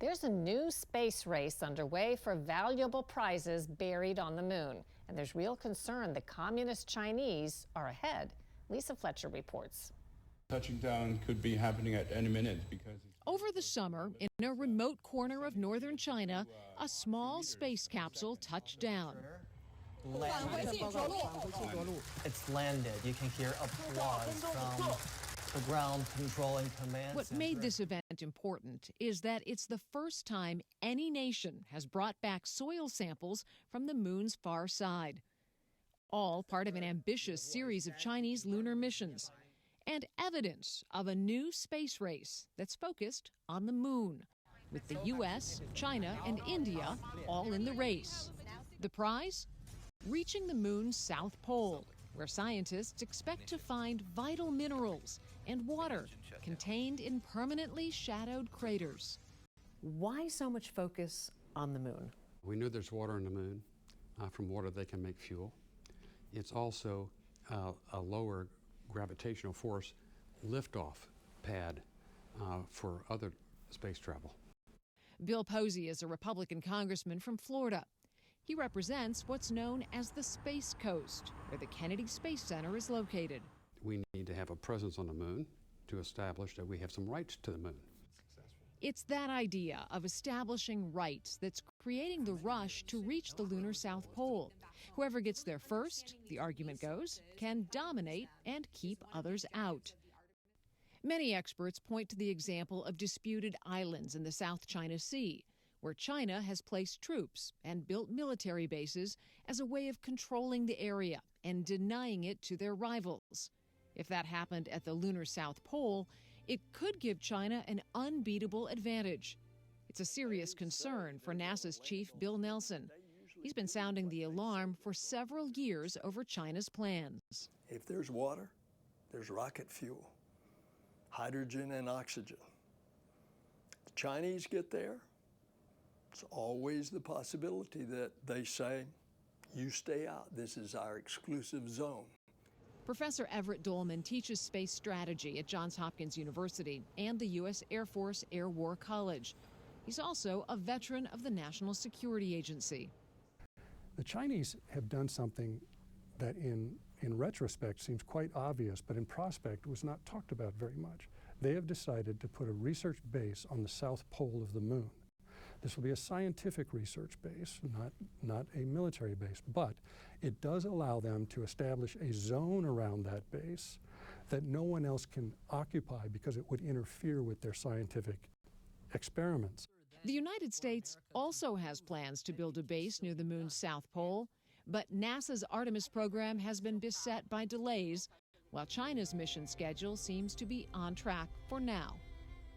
There's a new space race underway for valuable prizes buried on the moon. And there's real concern the communist Chinese are ahead. Lisa Fletcher reports. Touching down could be happening at any minute because over the summer, in a remote corner of northern China, a small space capsule touched down. It's landed. You can hear applause from the ground control and command What center. made this event important is that it's the first time any nation has brought back soil samples from the moon's far side. All part of an ambitious series of Chinese lunar missions and evidence of a new space race that's focused on the moon, with the U.S., China, and India all in the race. The prize? Reaching the moon's south pole, where scientists expect to find vital minerals and water contained in permanently shadowed craters. Why so much focus on the moon? We know there's water on the moon. From water they can make fuel. It's also a lower gravitational force liftoff pad for other space travel. Bill Posey is a Republican congressman from Florida. He represents what's known as the Space Coast, where the Kennedy Space Center is located. We need to have a presence on the moon to establish that we have some rights to the moon. It's that idea of establishing rights that's creating the rush to reach the lunar South Pole. Whoever gets there first, the argument goes, can dominate and keep others out. Many experts point to the example of disputed islands in the South China Sea, where China has placed troops and built military bases as a way of controlling the area and denying it to their rivals. If that happened at the lunar South Pole, it could give China an unbeatable advantage. It's a serious concern for NASA's chief, Bill Nelson. He's been sounding the alarm for several years over China's plans. If there's water, there's rocket fuel, hydrogen and oxygen. The Chinese get there, it's always the possibility that they say, you stay out, this is our exclusive zone. Professor Everett Dolman teaches space strategy at Johns Hopkins University and the U.S. Air Force Air War College. He's also a veteran of the National Security Agency. The Chinese have done something that in retrospect seems quite obvious, but in prospect was not talked about very much. They have decided to put a research base on the south pole of the moon. This will be a scientific research base, not a military base, but it does allow them to establish a zone around that base that no one else can occupy because it would interfere with their scientific experiments. The United States also has plans to build a base near the moon's south pole, but NASA's Artemis program has been beset by delays, while China's mission schedule seems to be on track for now.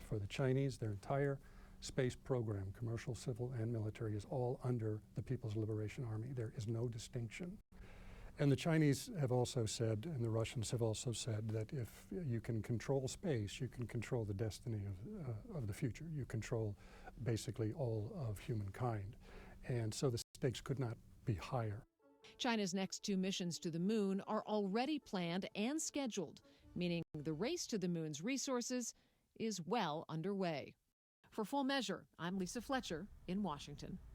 For the Chinese, their entire space program, commercial, civil, and military, is all under the People's Liberation Army. There is no distinction. And the Chinese have also said, and the Russians have also said, that if you can control space, you can control the destiny of the future. You control basically all of humankind. And so the stakes could not be higher. China's next two missions to the moon are already planned and scheduled, meaning the race to the moon's resources is well underway. For Full Measure, I'm Lisa Fletcher in Washington.